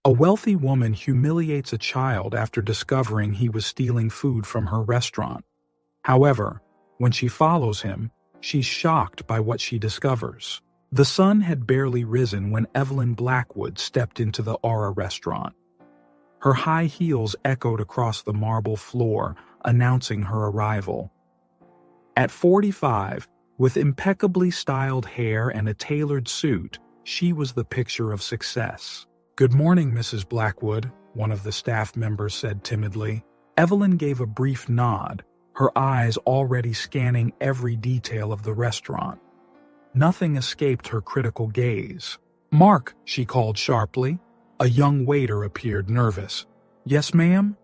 A wealthy woman humiliates a child after discovering he was stealing food from her restaurant. However, when she follows him, she's shocked by what she discovers. The sun had barely risen when Evelyn Blackwood stepped into the Aura restaurant. Her high heels echoed across the marble floor, announcing her arrival. At 45, with impeccably styled hair and a tailored suit, she was the picture of success. "Good morning, Mrs. Blackwood," one of the staff members said timidly. Evelyn gave a brief nod, her eyes already scanning every detail of the restaurant. Nothing escaped her critical gaze. "Mark," she called sharply. A young waiter appeared, nervous. "Yes, ma'am?"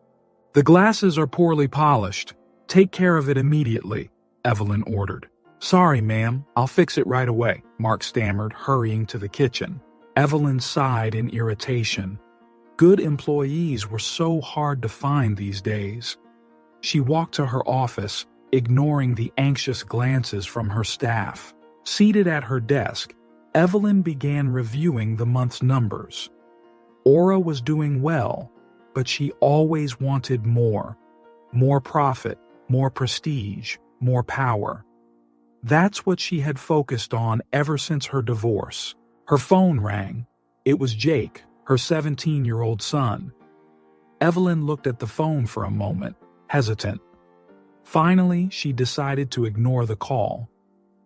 "The glasses are poorly polished. Take care of it immediately," Evelyn ordered. "Sorry, ma'am, I'll fix it right away," Mark stammered, hurrying to the kitchen. Evelyn sighed in irritation. Good employees were so hard to find these days. She walked to her office, ignoring the anxious glances from her staff. Seated at her desk, Evelyn began reviewing the month's numbers. Aura was doing well, but she always wanted more. More profit, more prestige, more power. That's what she had focused on ever since her divorce. Her phone rang. It was Jake, her 17-year-old son. Evelyn looked at the phone for a moment, hesitant. Finally, she decided to ignore the call.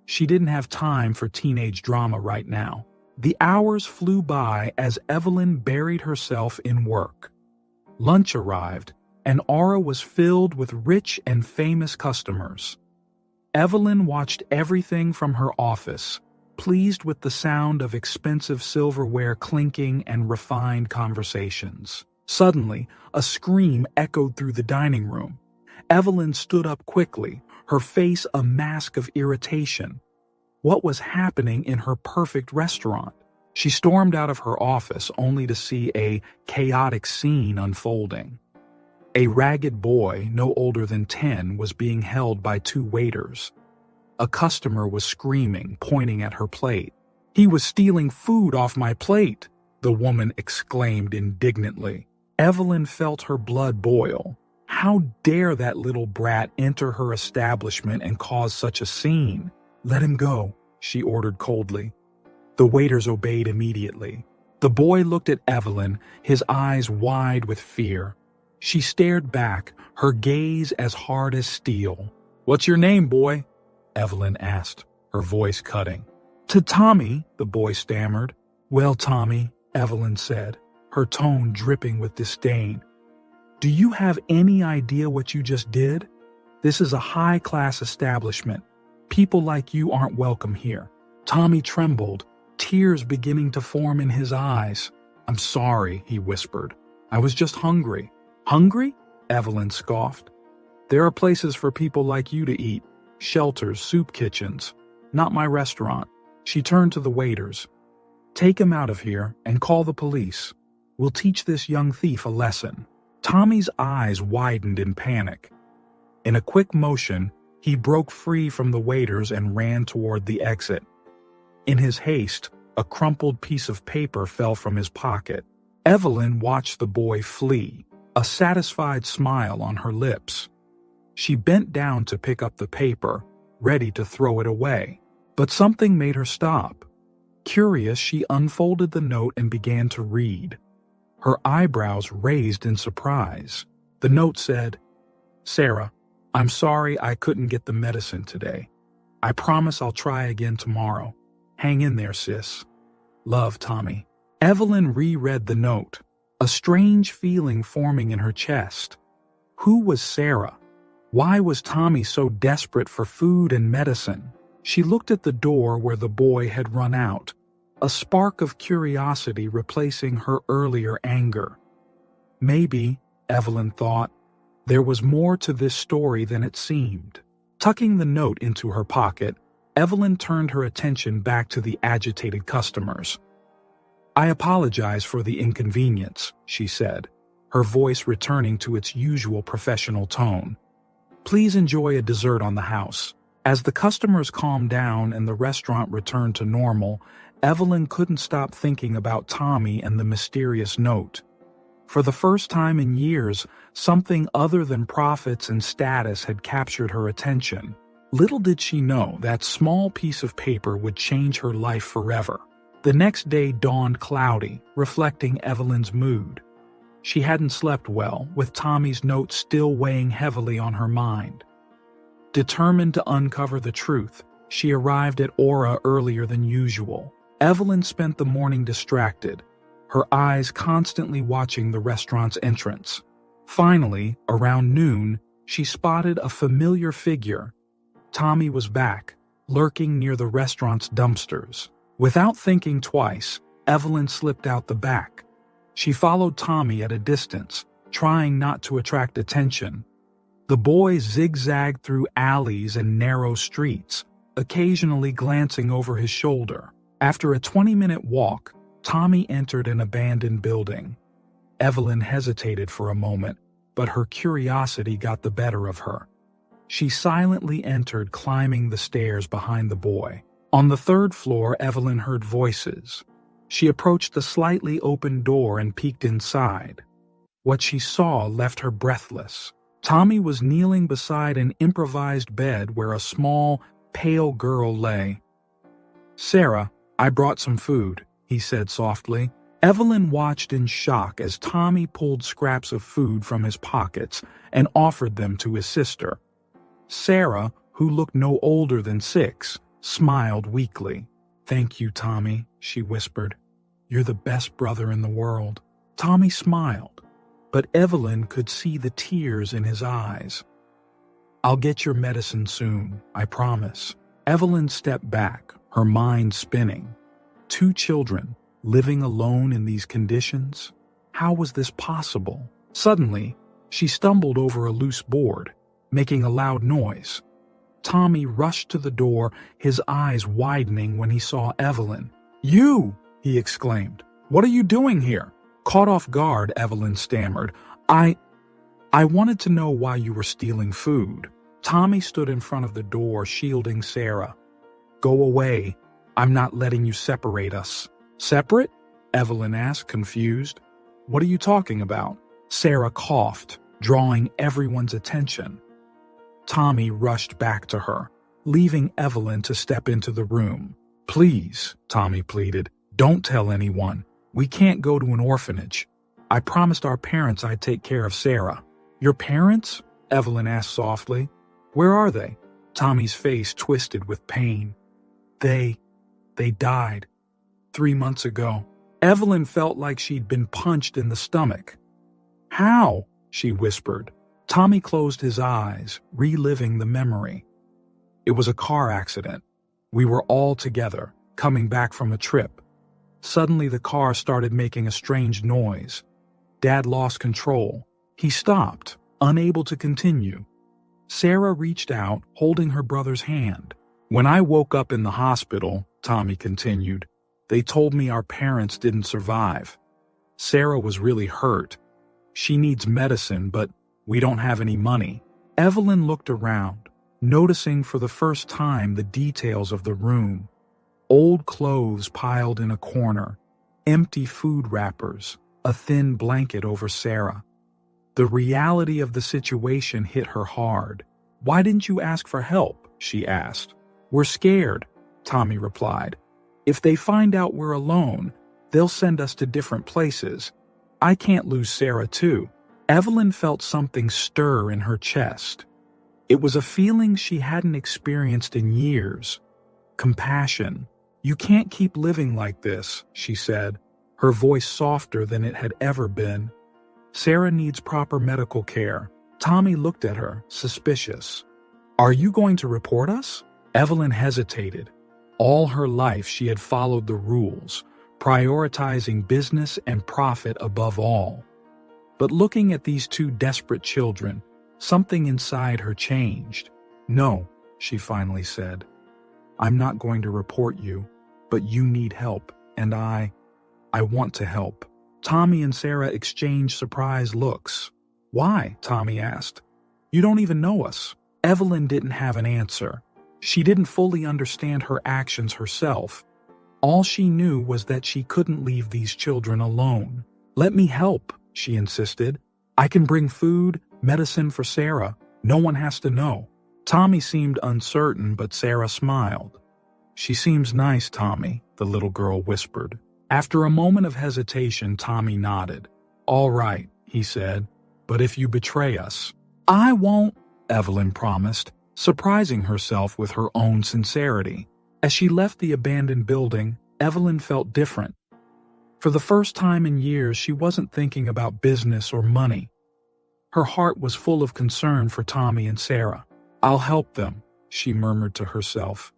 She didn't have time for teenage drama right now. The hours flew by as Evelyn buried herself in work. Lunch arrived, and Aura was filled with rich and famous customers. Evelyn watched everything from her office, pleased with the sound of expensive silverware clinking and refined conversations. Suddenly, a scream echoed through the dining room. Evelyn stood up quickly, her face a mask of irritation. What was happening in her perfect restaurant? She stormed out of her office only to see a chaotic scene unfolding. A ragged boy, no older than 10, was being held by two waiters. A customer was screaming, pointing at her plate. "He was stealing food off my plate," the woman exclaimed indignantly. Evelyn felt her blood boil. How dare that little brat enter her establishment and cause such a scene? "Let him go," she ordered coldly. The waiters obeyed immediately. The boy looked at Evelyn, his eyes wide with fear. She stared back, her gaze as hard as steel. "What's your name, boy?" Evelyn asked, her voice cutting. "To Tommy," the boy stammered. "Well, Tommy," Evelyn said, her tone dripping with disdain. "Do you have any idea what you just did? This is a high-class establishment. People like you aren't welcome here." Tommy trembled, tears beginning to form in his eyes. "I'm sorry," he whispered. "I was just hungry." "Hungry?" Evelyn scoffed. "There are places for people like you to eat. Shelters, soup kitchens. Not my restaurant." She turned to the waiters. "Take him out of here and call the police. We'll teach this young thief a lesson." Tommy's eyes widened in panic. In a quick motion, he broke free from the waiters and ran toward the exit. In his haste, a crumpled piece of paper fell from his pocket. Evelyn watched the boy flee, a satisfied smile on her lips. She bent down to pick up the paper, ready to throw it away. But something made her stop. Curious, she unfolded the note and began to read. Her eyebrows raised in surprise. The note said, "Sarah, I'm sorry I couldn't get the medicine today. I promise I'll try again tomorrow. Hang in there, sis. Love, Tommy." Evelyn reread the note, a strange feeling forming in her chest. Who was Sarah? Why was Tommy so desperate for food and medicine? She looked at the door where the boy had run out, a spark of curiosity replacing her earlier anger. Maybe, Evelyn thought, there was more to this story than it seemed. Tucking the note into her pocket, Evelyn turned her attention back to the agitated customers. "I apologize for the inconvenience," she said, her voice returning to its usual professional tone. "Please enjoy a dessert on the house." As the customers calmed down and the restaurant returned to normal, Evelyn couldn't stop thinking about Tommy and the mysterious note. For the first time in years, something other than profits and status had captured her attention. Little did she know that small piece of paper would change her life forever. The next day dawned cloudy, reflecting Evelyn's mood. She hadn't slept well, with Tommy's note still weighing heavily on her mind. Determined to uncover the truth, she arrived at Aura earlier than usual. Evelyn spent the morning distracted, her eyes constantly watching the restaurant's entrance. Finally, around noon, she spotted a familiar figure. Tommy was back, lurking near the restaurant's dumpsters. Without thinking twice, Evelyn slipped out the back. She followed Tommy at a distance, trying not to attract attention. The boy zigzagged through alleys and narrow streets, occasionally glancing over his shoulder. After a 20-minute walk, Tommy entered an abandoned building. Evelyn hesitated for a moment, but her curiosity got the better of her. She silently entered, climbing the stairs behind the boy. On the third floor, Evelyn heard voices. She approached the slightly open door and peeked inside. What she saw left her breathless. Tommy was kneeling beside an improvised bed where a small, pale girl lay. "Sarah, I brought some food," he said softly. Evelyn watched in shock as Tommy pulled scraps of food from his pockets and offered them to his sister. Sarah, who looked no older than 6, smiled weakly. "Thank you, Tommy," she whispered. "You're the best brother in the world." Tommy smiled, but Evelyn could see the tears in his eyes. "I'll get your medicine soon, I promise." Evelyn stepped back, her mind spinning. 2 children, living alone in these conditions? How was this possible? Suddenly, she stumbled over a loose board, making a loud noise. Tommy rushed to the door, his eyes widening when he saw Evelyn. "You!" he exclaimed. "What are you doing here?" Caught off guard, Evelyn stammered. I wanted to know why you were stealing food." Tommy stood in front of the door, shielding Sarah. "Go away. I'm not letting you separate us." "Separate?" Evelyn asked, confused. "What are you talking about?" Sarah coughed, drawing everyone's attention. Tommy rushed back to her, leaving Evelyn to step into the room. "Please," Tommy pleaded, "don't tell anyone. We can't go to an orphanage. I promised our parents I'd take care of Sarah." "Your parents?" Evelyn asked softly. "Where are they?" Tommy's face twisted with pain. They died 3 months ago." Evelyn felt like she'd been punched in the stomach. "How?" she whispered. Tommy closed his eyes, reliving the memory. "It was a car accident. We were all together, coming back from a trip. Suddenly the car started making a strange noise. Dad lost control. He stopped, unable to continue. Sarah reached out, holding her brother's hand. When I woke up in the hospital," Tommy continued, "they told me our parents didn't survive. Sarah was really hurt. She needs medicine, but we don't have any money." Evelyn looked around, noticing for the first time the details of the room. Old clothes piled in a corner, empty food wrappers, a thin blanket over Sarah. The reality of the situation hit her hard. "Why didn't you ask for help?" she asked. "We're scared," Tommy replied. "If they find out we're alone, they'll send us to different places. I can't lose Sarah too." Evelyn felt something stir in her chest. It was a feeling she hadn't experienced in years. Compassion. "You can't keep living like this," she said, her voice softer than it had ever been. "Sarah needs proper medical care." Tommy looked at her, suspicious. "Are you going to report us?" Evelyn hesitated. All her life she had followed the rules, prioritizing business and profit above all. But looking at these 2 desperate children, something inside her changed. "No," she finally said. "I'm not going to report you, but you need help, and I want to help." Tommy and Sarah exchanged surprised looks. "Why?" Tommy asked. "You don't even know us." Evelyn didn't have an answer. She didn't fully understand her actions herself. All she knew was that she couldn't leave these children alone. "Let me help," she insisted. "I can bring food, medicine for Sarah. No one has to know." Tommy seemed uncertain, but Sarah smiled. "She seems nice, Tommy," the little girl whispered. After a moment of hesitation, Tommy nodded. "All right," he said, "but if you betray us—" "I won't," Evelyn promised, surprising herself with her own sincerity. As she left the abandoned building, Evelyn felt different. For the first time in years, she wasn't thinking about business or money. Her heart was full of concern for Tommy and Sarah. "I'll help them," she murmured to herself,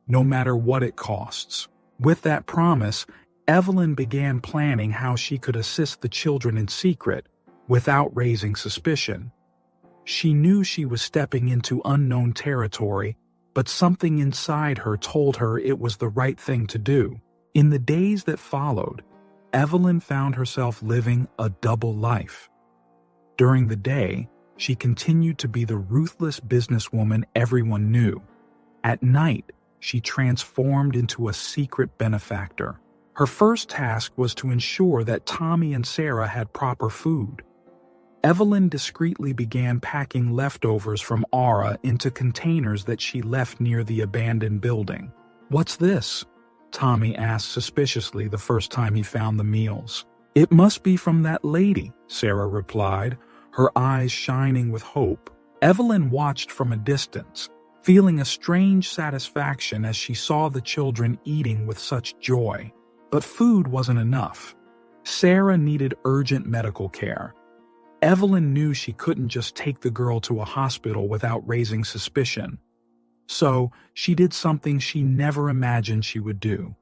"no matter what it costs." With that promise, Evelyn began planning how she could assist the children in secret without raising suspicion. She knew she was stepping into unknown territory, but something inside her told her it was the right thing to do. In the days that followed, Evelyn found herself living a double life. During the day, she continued to be the ruthless businesswoman everyone knew. At night, she transformed into a secret benefactor. Her first task was to ensure that Tommy and Sarah had proper food. Evelyn discreetly began packing leftovers from Aura into containers that she left near the abandoned building. "What's this?" Tommy asked suspiciously the first time he found the meals. "It must be from that lady," Sarah replied, her eyes shining with hope. Evelyn watched from a distance, feeling a strange satisfaction as she saw the children eating with such joy. But food wasn't enough. Sarah needed urgent medical care. Evelyn knew she couldn't just take the girl to a hospital without raising suspicion. So, she did something she never imagined she would do.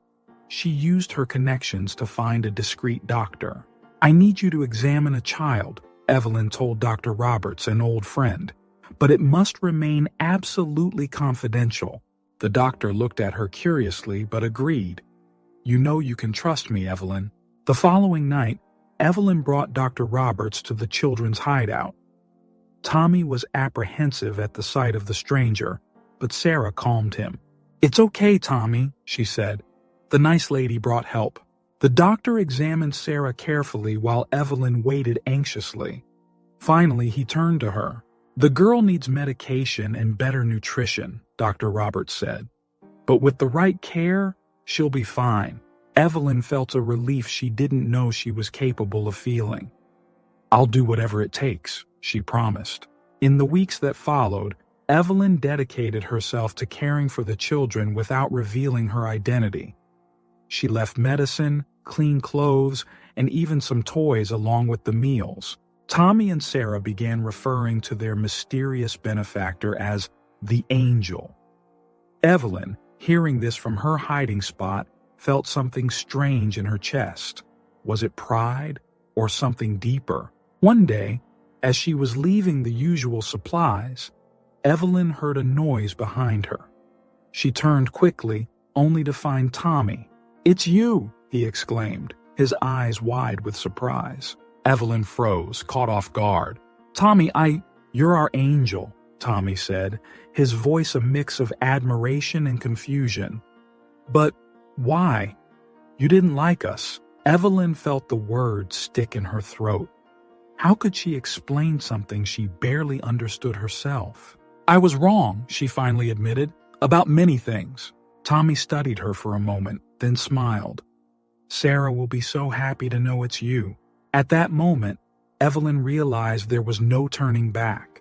She used her connections to find a discreet doctor. "I need you to examine a child," Evelyn told Dr. Roberts, an old friend. "But it must remain absolutely confidential." The doctor looked at her curiously but agreed. "You know you can trust me, Evelyn." The following night, Evelyn brought Dr. Roberts to the children's hideout. Tommy was apprehensive at the sight of the stranger, but Sarah calmed him. "It's okay, Tommy," she said. "The nice lady brought help." The doctor examined Sarah carefully while Evelyn waited anxiously. Finally, he turned to her. "The girl needs medication and better nutrition," Dr. Roberts said. "But with the right care, she'll be fine." Evelyn felt a relief she didn't know she was capable of feeling. "I'll do whatever it takes," she promised. In the weeks that followed, Evelyn dedicated herself to caring for the children without revealing her identity. She left medicine, clean clothes, and even some toys along with the meals. Tommy and Sarah began referring to their mysterious benefactor as the Angel. Evelyn, hearing this from her hiding spot, felt something strange in her chest. Was it pride or something deeper? One day, as she was leaving the usual supplies, Evelyn heard a noise behind her. She turned quickly, only to find Tommy. "It's you!" he exclaimed, his eyes wide with surprise. Evelyn froze, caught off guard. "Tommy, you're our angel," Tommy said, his voice a mix of admiration and confusion. "But why? You didn't like us." Evelyn felt the words stick in her throat. How could she explain something she barely understood herself? "I was wrong," she finally admitted, "about many things." Tommy studied her for a moment, then smiled. "Sarah will be so happy to know it's you." At that moment, Evelyn realized there was no turning back.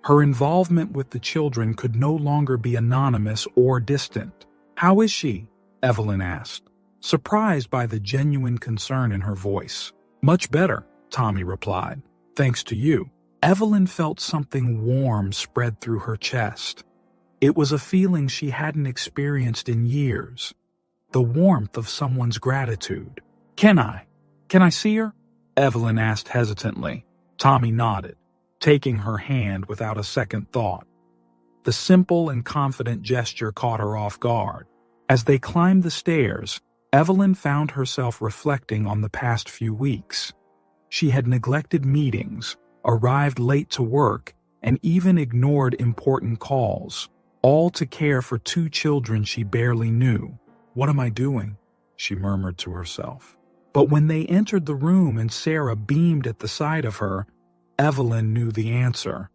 Her involvement with the children could no longer be anonymous or distant. "How is she?" Evelyn asked, surprised by the genuine concern in her voice. "Much better," Tommy replied, "thanks to you." Evelyn felt something warm spread through her chest. It was a feeling she hadn't experienced in years. The warmth of someone's gratitude. Can I see her?" Evelyn asked hesitantly. Tommy nodded, taking her hand without a second thought. The simple and confident gesture caught her off guard. As they climbed the stairs, Evelyn found herself reflecting on the past few weeks. She had neglected meetings, arrived late to work, and even ignored important calls, all to care for two children she barely knew. "What am I doing?" she murmured to herself. But when they entered the room and Sarah beamed at the sight of her, Evelyn knew the answer.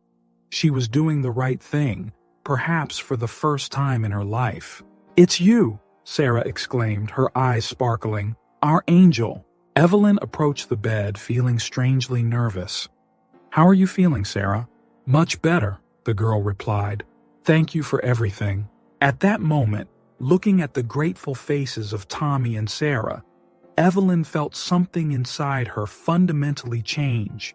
She was doing the right thing, perhaps for the first time in her life. "It's you," Sarah exclaimed, her eyes sparkling. "Our angel." Evelyn approached the bed, feeling strangely nervous. "How are you feeling, Sarah?" "Much better," the girl replied. "Thank you for everything." At that moment, looking at the grateful faces of Tommy and Sarah, Evelyn felt something inside her fundamentally change.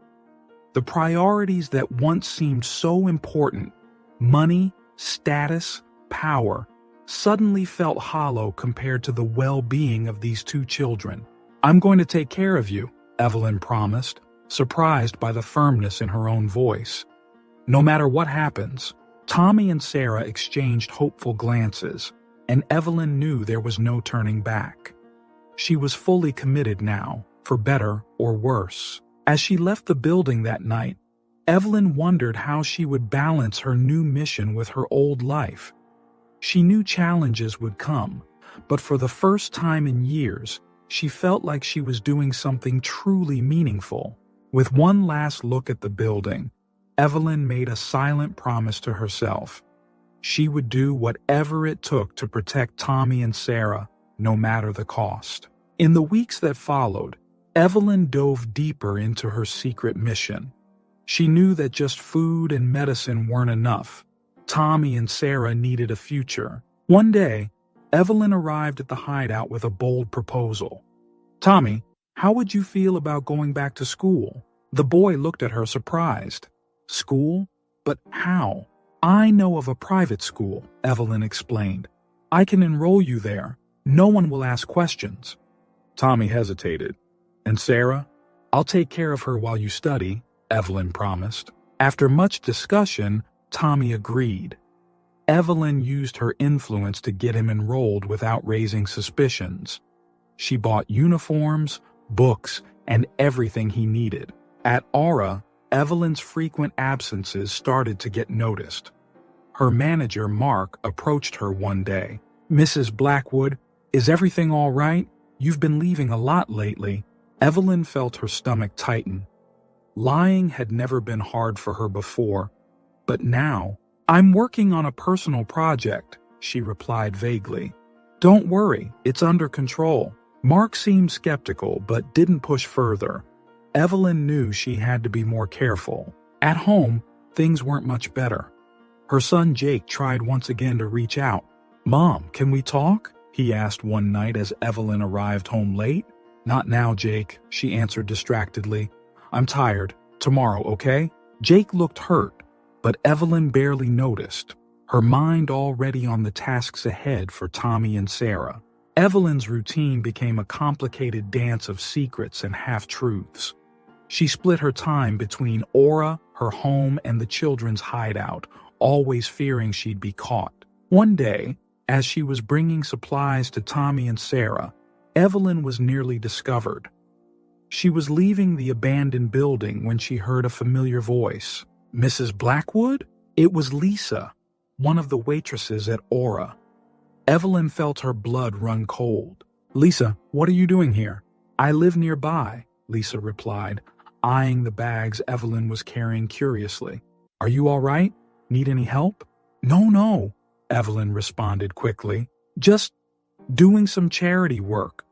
The priorities that once seemed so important, money, status, power, suddenly felt hollow compared to the well-being of these two children. "I'm going to take care of you," Evelyn promised, surprised by the firmness in her own voice. No matter what happens, Tommy and Sarah exchanged hopeful glances, and Evelyn knew there was no turning back. She was fully committed now, for better or worse. As she left the building that night, Evelyn wondered how she would balance her new mission with her old life. She knew challenges would come, but for the first time in years, she felt like she was doing something truly meaningful. With one last look at the building, Evelyn made a silent promise to herself. She would do whatever it took to protect Tommy and Sarah, no matter the cost. In the weeks that followed, Evelyn dove deeper into her secret mission. She knew that just food and medicine weren't enough. Tommy and Sarah needed a future. One day, Evelyn arrived at the hideout with a bold proposal. "Tommy, how would you feel about going back to school?" The boy looked at her surprised. "School? But how?" "I know of a private school," Evelyn explained. "I can enroll you there. No one will ask questions." Tommy hesitated. "And Sarah?" "I'll take care of her while you study," Evelyn promised. After much discussion, Tommy agreed. Evelyn used her influence to get him enrolled without raising suspicions. She bought uniforms, books, and everything he needed. At Aura, Evelyn's frequent absences started to get noticed. Her manager, Mark, approached her one day. "Mrs. Blackwood, is everything all right? You've been leaving a lot lately." Evelyn felt her stomach tighten. Lying had never been hard for her before, but now, "I'm working on a personal project," she replied vaguely. "Don't worry, it's under control." Mark seemed skeptical but didn't push further. Evelyn knew she had to be more careful. At home, things weren't much better. Her son Jake tried once again to reach out. "Mom, can we talk?" he asked one night as Evelyn arrived home late. "Not now, Jake," she answered distractedly. "I'm tired. Tomorrow, okay?" Jake looked hurt, but Evelyn barely noticed, her mind already on the tasks ahead for Tommy and Sarah. Evelyn's routine became a complicated dance of secrets and half-truths. She split her time between Aura, her home, and the children's hideout, always fearing she'd be caught. One day, as she was bringing supplies to Tommy and Sarah, Evelyn was nearly discovered. She was leaving the abandoned building when she heard a familiar voice. "Mrs. Blackwood?" It was Lisa, one of the waitresses at Aura. Evelyn felt her blood run cold. "Lisa, what are you doing here?" "I live nearby," Lisa replied, eyeing the bags Evelyn was carrying curiously. "Are you all right? Need any help?" No, Evelyn responded quickly. "Just doing some charity work.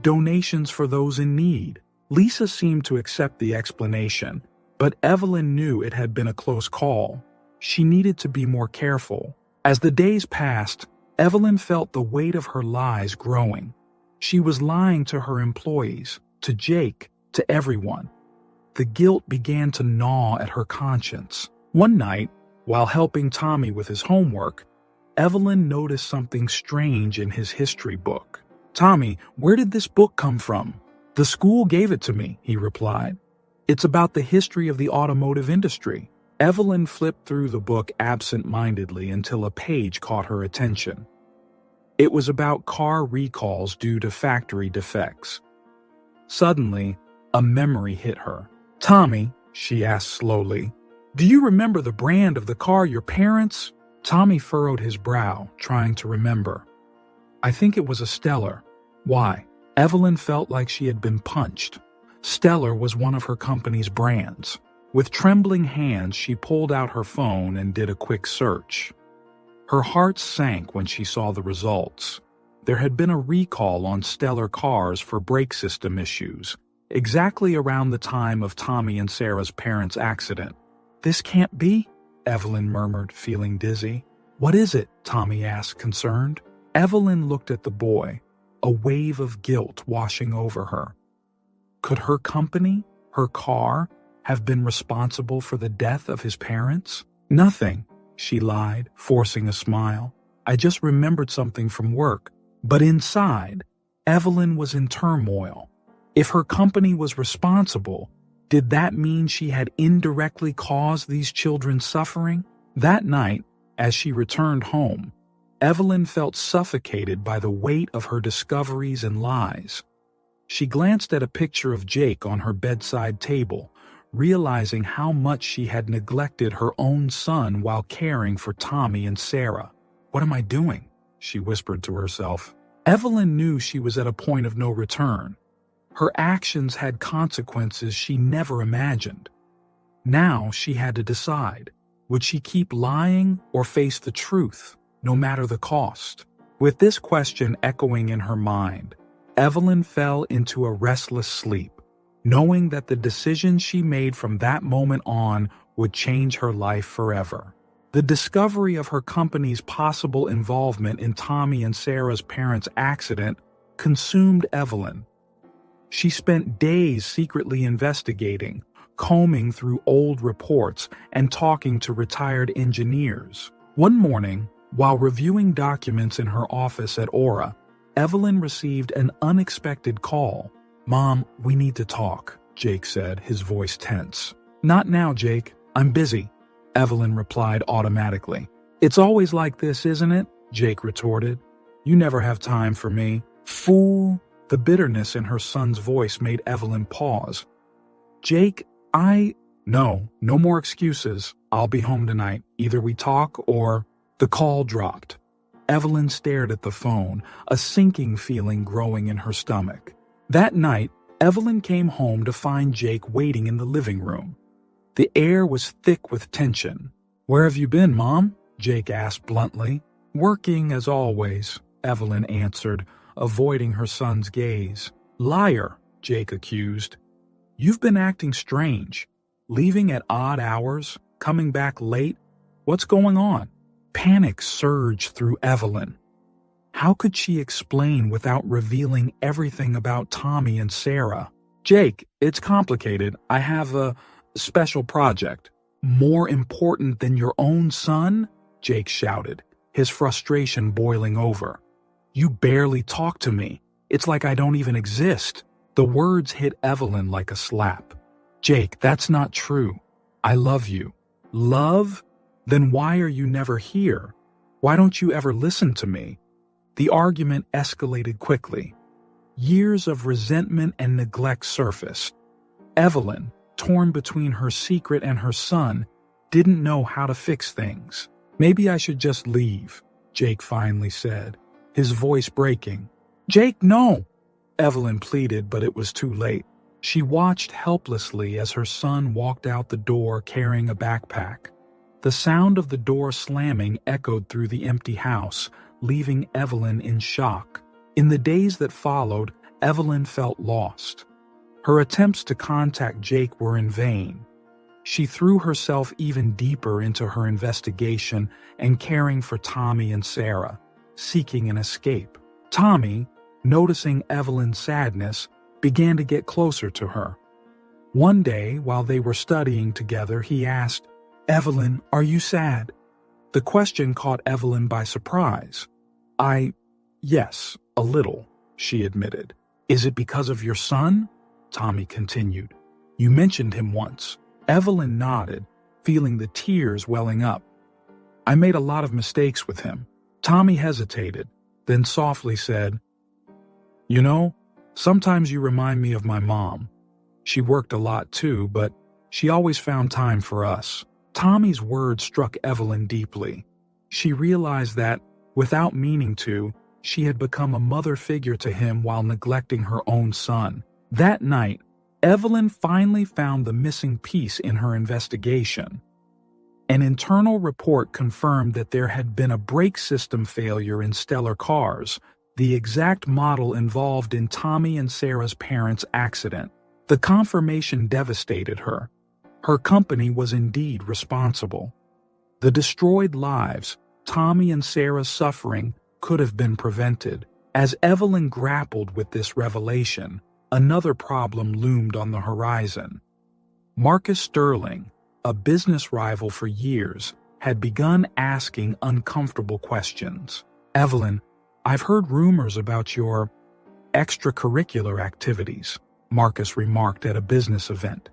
Donations for those in need." Lisa seemed to accept the explanation, but Evelyn knew it had been a close call. She needed to be more careful. As the days passed, Evelyn felt the weight of her lies growing. She was lying to her employees, to Jake, to everyone. The guilt began to gnaw at her conscience. One night, while helping Tommy with his homework, Evelyn noticed something strange in his history book. "Tommy, where did this book come from?" "The school gave it to me," he replied. "It's about the history of the automotive industry." Evelyn flipped through the book absent-mindedly until a page caught her attention. It was about car recalls due to factory defects. Suddenly, a memory hit her. "Tommy," she asked slowly, "do you remember the brand of the car your parents—" Tommy furrowed his brow, trying to remember. "I think it was a Stellar." Why? Evelyn felt like she had been punched. Stellar was one of her company's brands. With trembling hands, she pulled out her phone and did a quick search. Her heart sank when she saw the results. There had been a recall on Stellar cars for brake system issues, exactly around the time of Tommy and Sarah's parents' accident. "This can't be," Evelyn murmured, feeling dizzy. "What is it?" Tommy asked, concerned. Evelyn looked at the boy, a wave of guilt washing over her. Could her company, her car, have been responsible for the death of his parents? "Nothing," she lied, forcing a smile. "I just remembered something from work." But inside, Evelyn was in turmoil. If her company was responsible, did that mean she had indirectly caused these children's suffering? That night, as she returned home, Evelyn felt suffocated by the weight of her discoveries and lies. She glanced at a picture of Jake on her bedside table, realizing how much she had neglected her own son while caring for Tommy and Sarah. "What am I doing?" she whispered to herself. Evelyn knew she was at a point of no return. Her actions had consequences she never imagined. Now she had to decide. Would she keep lying or face the truth, no matter the cost? With this question echoing in her mind, Evelyn fell into a restless sleep, knowing that the decisions she made from that moment on would change her life forever. The discovery of her company's possible involvement in Tommy and Sarah's parents' accident consumed Evelyn. She spent days secretly investigating, combing through old reports and talking to retired engineers. One morning, while reviewing documents in her office at Aura, Evelyn received an unexpected call. "Mom, we need to talk," Jake said, his voice tense. "Not now, Jake. I'm busy," Evelyn replied automatically. "It's always like this, isn't it?" Jake retorted. "You never have time for me." "Fool." The bitterness in her son's voice made Evelyn pause. "Jake, No more excuses. I'll be home tonight. Either we talk or—" The call dropped. Evelyn stared at the phone, a sinking feeling growing in her stomach. That night, Evelyn came home to find Jake waiting in the living room. The air was thick with tension. "Where have you been, Mom?" Jake asked bluntly. "Working as always," Evelyn answered, avoiding her son's gaze. "Liar," Jake accused. "You've been acting strange. Leaving at odd hours, coming back late. What's going on?" Panic surged through Evelyn. How could she explain without revealing everything about Tommy and Sarah? "Jake, it's complicated. I have a special project." "More important than your own son?" Jake shouted, his frustration boiling over. "You barely talk to me. It's like I don't even exist." The words hit Evelyn like a slap. "Jake, that's not true. I love you." "Love? Then why are you never here? Why don't you ever listen to me?" The argument escalated quickly. Years of resentment and neglect surfaced. Evelyn, torn between her secret and her son, didn't know how to fix things. "Maybe I should just leave," Jake finally said, his voice breaking. "Jake, no!" Evelyn pleaded, but it was too late. She watched helplessly as her son walked out the door carrying a backpack. The sound of the door slamming echoed through the empty house, leaving Evelyn in shock. In the days that followed, Evelyn felt lost. Her attempts to contact Jake were in vain. She threw herself even deeper into her investigation and caring for Tommy and Sarah, seeking an escape. Tommy, noticing Evelyn's sadness, began to get closer to her. One day, while they were studying together, he asked, "Evelyn, are you sad?" The question caught Evelyn by surprise. Yes, a little," she admitted. "Is it because of your son?" Tommy continued. "You mentioned him once." Evelyn nodded, feeling the tears welling up. "I made a lot of mistakes with him." Tommy hesitated, then softly said, "You know, sometimes you remind me of my mom. She worked a lot too, but she always found time for us." Tommy's words struck Evelyn deeply. She realized that, without meaning to, she had become a mother figure to him while neglecting her own son. That night, Evelyn finally found the missing piece in her investigation. An internal report confirmed that there had been a brake system failure in Stellar Cars, the exact model involved in Tommy and Sarah's parents' accident. The confirmation devastated her. Her company was indeed responsible. The destroyed lives, Tommy and Sarah's suffering, could have been prevented. As Evelyn grappled with this revelation, another problem loomed on the horizon. Marcus Sterling, a business rival for years, had begun asking uncomfortable questions. "Evelyn, I've heard rumors about your extracurricular activities," Marcus remarked at a business event.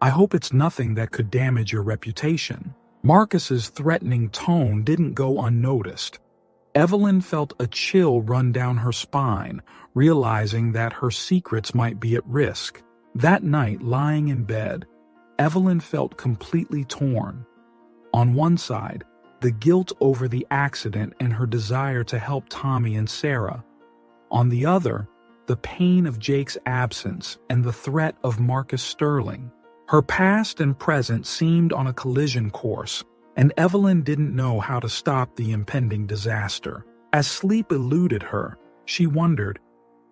"I hope it's nothing that could damage your reputation." Marcus's threatening tone didn't go unnoticed. Evelyn felt a chill run down her spine, realizing that her secrets might be at risk. That night, lying in bed, Evelyn felt completely torn. On one side, the guilt over the accident and her desire to help Tommy and Sarah. On the other, the pain of Jake's absence and the threat of Marcus Sterling. Her past and present seemed on a collision course, and Evelyn didn't know how to stop the impending disaster. As sleep eluded her, she wondered,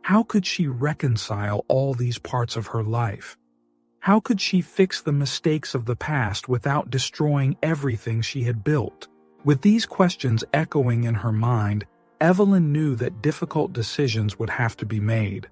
how could she reconcile all these parts of her life? How could she fix the mistakes of the past without destroying everything she had built? With these questions echoing in her mind, Evelyn knew that difficult decisions would have to be made.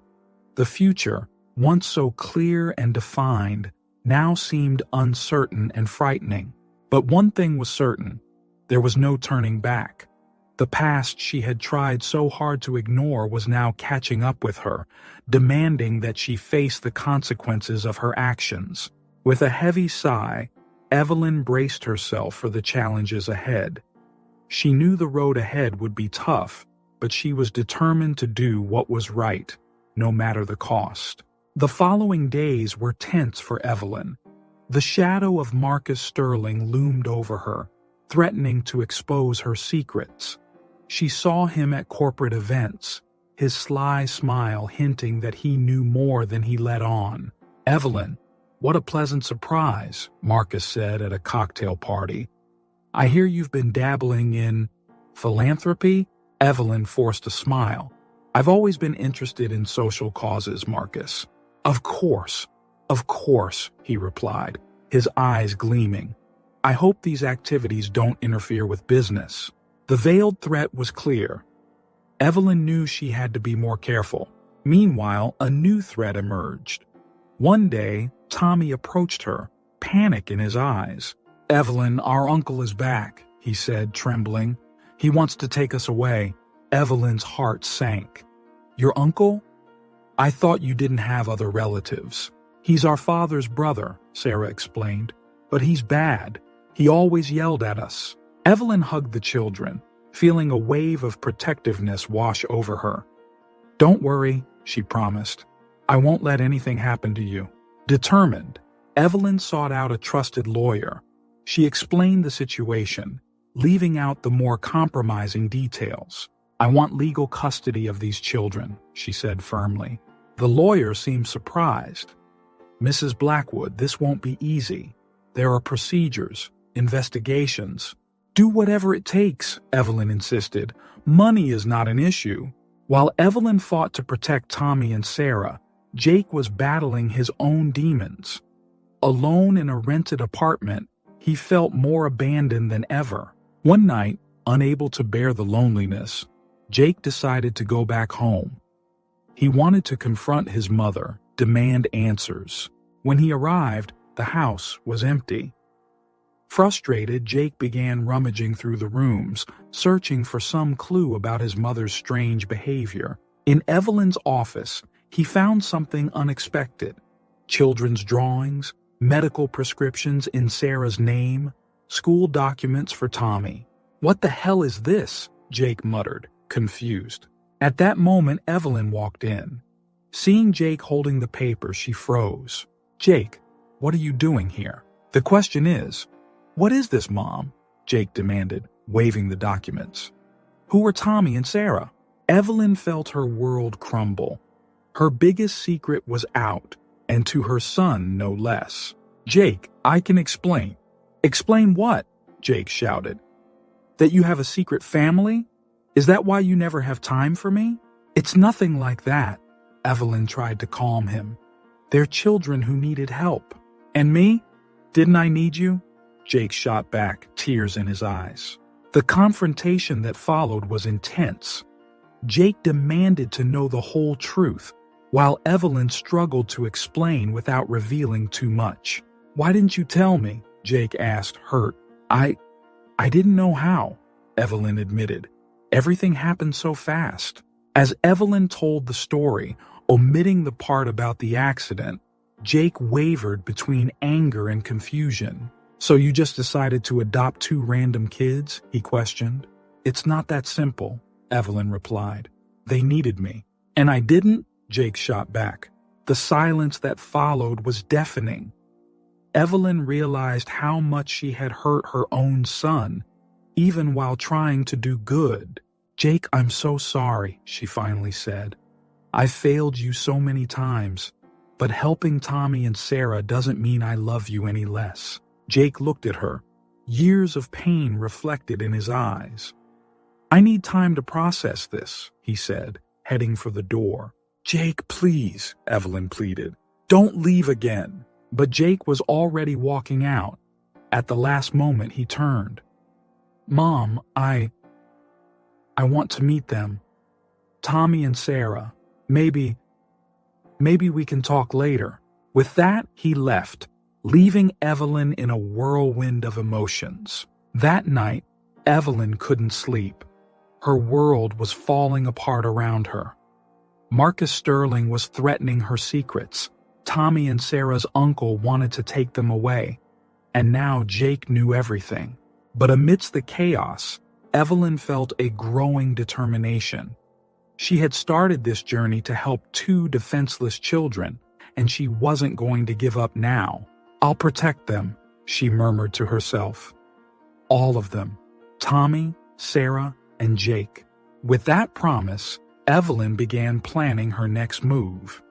The future, once so clear and defined, now seemed uncertain and frightening. But one thing was certain: there was no turning back. The past she had tried so hard to ignore was now catching up with her, demanding that she face the consequences of her actions. With a heavy sigh, Evelyn braced herself for the challenges ahead. She knew the road ahead would be tough, but she was determined to do what was right, no matter the cost. The following days were tense for Evelyn. The shadow of Marcus Sterling loomed over her, threatening to expose her secrets. She saw him at corporate events, his sly smile hinting that he knew more than he let on. "Evelyn, what a pleasant surprise," Marcus said at a cocktail party. "I hear you've been dabbling in philanthropy?" Evelyn forced a smile. "I've always been interested in social causes, Marcus." Of course, he replied, his eyes gleaming. "I hope these activities don't interfere with business." The veiled threat was clear. Evelyn knew she had to be more careful. Meanwhile, a new threat emerged. One day, Tommy approached her, panic in his eyes. "Evelyn, our uncle is back," he said, trembling. "He wants to take us away." Evelyn's heart sank. "Your uncle? I thought you didn't have other relatives." "He's our father's brother," Sarah explained. "But he's bad. He always yelled at us." Evelyn hugged the children, feeling a wave of protectiveness wash over her. "Don't worry," she promised. "I won't let anything happen to you." Determined, Evelyn sought out a trusted lawyer. She explained the situation, leaving out the more compromising details. "I want legal custody of these children," she said firmly. The lawyer seemed surprised. "Mrs. Blackwood, this won't be easy. There are procedures, investigations." "Do whatever it takes," Evelyn insisted. "Money is not an issue." While Evelyn fought to protect Tommy and Sarah, Jake was battling his own demons. Alone in a rented apartment, he felt more abandoned than ever. One night, unable to bear the loneliness, Jake decided to go back home. He wanted to confront his mother, demand answers. When he arrived, the house was empty. Frustrated, Jake began rummaging through the rooms, searching for some clue about his mother's strange behavior. In Evelyn's office, he found something unexpected: children's drawings, medical prescriptions in Sarah's name, school documents for Tommy. "What the hell is this?" Jake muttered, confused. At that moment, Evelyn walked in. Seeing Jake holding the paper, she froze. "Jake, what are you doing here?" "The question is, what is this, Mom?" Jake demanded, waving the documents. "Who are Tommy and Sarah?" Evelyn felt her world crumble. Her biggest secret was out, and to her son no less. "Jake, I can explain." "Explain what?" Jake shouted. "That you have a secret family? Is that why you never have time for me?" "It's nothing like that," Evelyn tried to calm him. "They're children who needed help. And me? Didn't I need you?" Jake shot back, tears in his eyes. The confrontation that followed was intense. Jake demanded to know the whole truth, while Evelyn struggled to explain without revealing too much. "Why didn't you tell me?" Jake asked, hurt. I didn't know how," Evelyn admitted. "Everything happened so fast." As Evelyn told the story, omitting the part about the accident, Jake wavered between anger and confusion. "So you just decided to adopt 2 random kids?" he questioned. "It's not that simple," Evelyn replied. "They needed me." "And I didn't?" Jake shot back. The silence that followed was deafening. Evelyn realized how much she had hurt her own son, even while trying to do good. "Jake, I'm so sorry," she finally said. "I've failed you so many times, but helping Tommy and Sarah doesn't mean I love you any less." Jake looked at her, years of pain reflected in his eyes. "I need time to process this," he said, heading for the door. "Jake, please," Evelyn pleaded. "Don't leave again." But Jake was already walking out. At the last moment, he turned. "Mom, I want to meet them. Tommy and Sarah. Maybe we can talk later." With that, he left, leaving Evelyn in a whirlwind of emotions. That night, Evelyn couldn't sleep. Her world was falling apart around her. Marcus Sterling was threatening her secrets. Tommy and Sarah's uncle wanted to take them away. And now Jake knew everything. But amidst the chaos, Evelyn felt a growing determination. She had started this journey to help 2 defenseless children, and she wasn't going to give up now. "I'll protect them," she murmured to herself. "All of them. Tommy, Sarah, and Jake." With that promise, Evelyn began planning her next move.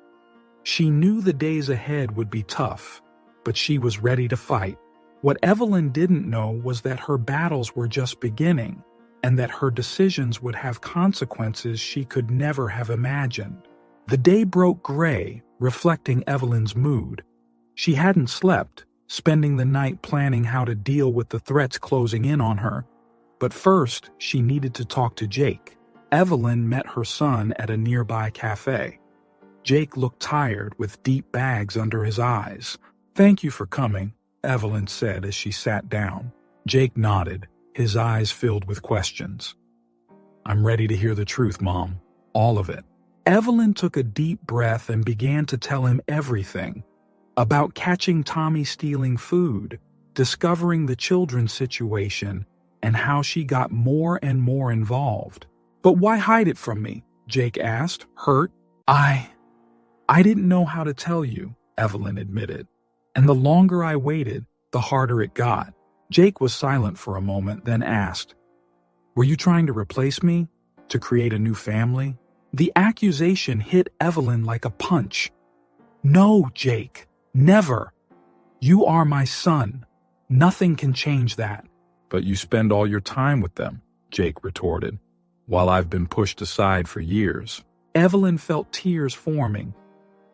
She knew the days ahead would be tough, but she was ready to fight. What Evelyn didn't know was that her battles were just beginning, and that her decisions would have consequences she could never have imagined. The day broke gray, reflecting Evelyn's mood. She hadn't slept, spending the night planning how to deal with the threats closing in on her. But first, she needed to talk to Jake. Evelyn met her son at a nearby cafe. Jake looked tired, with deep bags under his eyes. "Thank you for coming," Evelyn said as she sat down. Jake nodded, his eyes filled with questions. "I'm ready to hear the truth, Mom. All of it." Evelyn took a deep breath and began to tell him everything. About catching Tommy stealing food, discovering the children's situation, and how she got more and more involved. "But why hide it from me?" Jake asked, hurt. I didn't know how to tell you," Evelyn admitted. "And the longer I waited, the harder it got." Jake was silent for a moment, then asked, "Were you trying to replace me? To create a new family?" The accusation hit Evelyn like a punch. "No, Jake, never. You are my son. Nothing can change that." "But you spend all your time with them," Jake retorted, "while I've been pushed aside for years." Evelyn felt tears forming.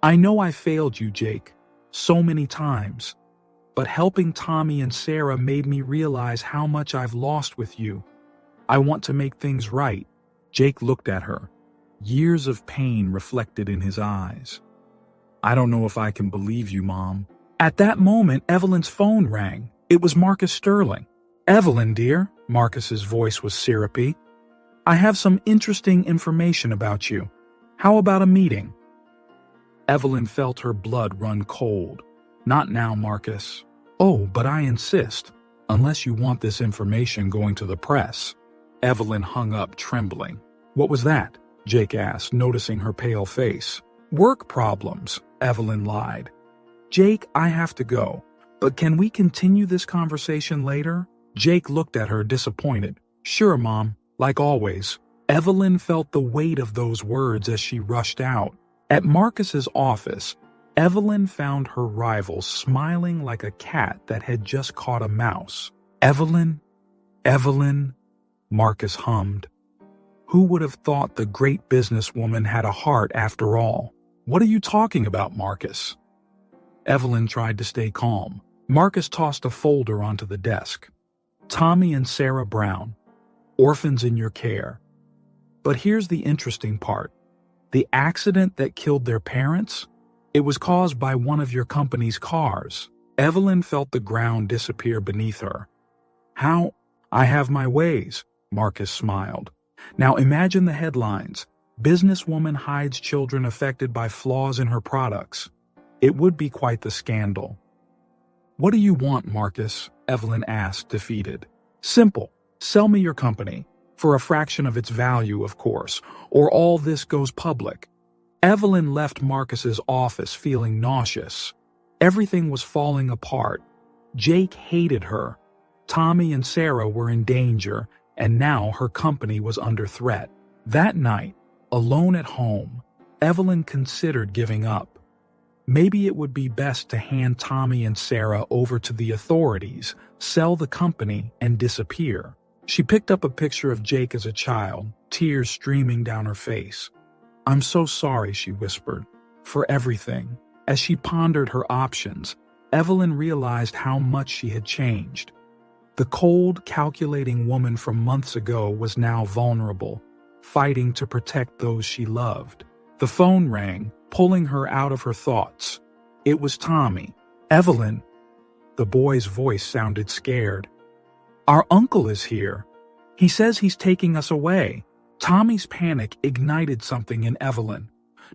"I know I failed you, Jake, so many times. But helping Tommy and Sarah made me realize how much I've lost with you. I want to make things right." Jake looked at her, years of pain reflected in his eyes. "I don't know if I can believe you, Mom." At that moment, Evelyn's phone rang. It was Marcus Sterling. "Evelyn, dear," Marcus's voice was syrupy. "I have some interesting information about you. How about a meeting?" Evelyn felt her blood run cold. "Not now, Marcus." "Oh, but I insist, unless you want this information going to the press." Evelyn hung up, trembling. "What was that?" Jake asked, noticing her pale face. "Work problems," Evelyn lied. "Jake, I have to go, but can we continue this conversation later?" Jake looked at her, disappointed. "Sure, Mom, like always." Evelyn felt the weight of those words as she rushed out. At Marcus's office, Evelyn found her rival smiling like a cat that had just caught a mouse. "Evelyn, Evelyn," Marcus hummed. Who would have thought the great businesswoman had a heart after all? "What are you talking about, Marcus?" Evelyn tried to stay calm. Marcus tossed a folder onto the desk. "Tommy and Sarah Brown, orphans in your care. But here's the interesting part. The accident that killed their parents? It was caused by one of your company's cars." Evelyn felt the ground disappear beneath her. "How? I have my ways," Marcus smiled. "Now imagine the headlines. Businesswoman hides children affected by flaws in her products. It would be quite the scandal." "What do you want, Marcus?" Evelyn asked, defeated. "Simple. Sell me your company. For a fraction of its value, of course, or all this goes public." Evelyn left Marcus's office feeling nauseous. Everything was falling apart. Jake hated her. Tommy and Sarah were in danger, and now her company was under threat. That night, alone at home, Evelyn considered giving up. Maybe it would be best to hand Tommy and Sarah over to the authorities, sell the company, and disappear. She picked up a picture of Jake as a child, tears streaming down her face. "I'm so sorry," she whispered, "for everything." As she pondered her options, Evelyn realized how much she had changed. The cold, calculating woman from months ago was now vulnerable, fighting to protect those she loved. The phone rang, pulling her out of her thoughts. It was Tommy. "Evelyn." The boy's voice sounded scared. "Our uncle is here. He says he's taking us away." Tommy's panic ignited something in Evelyn.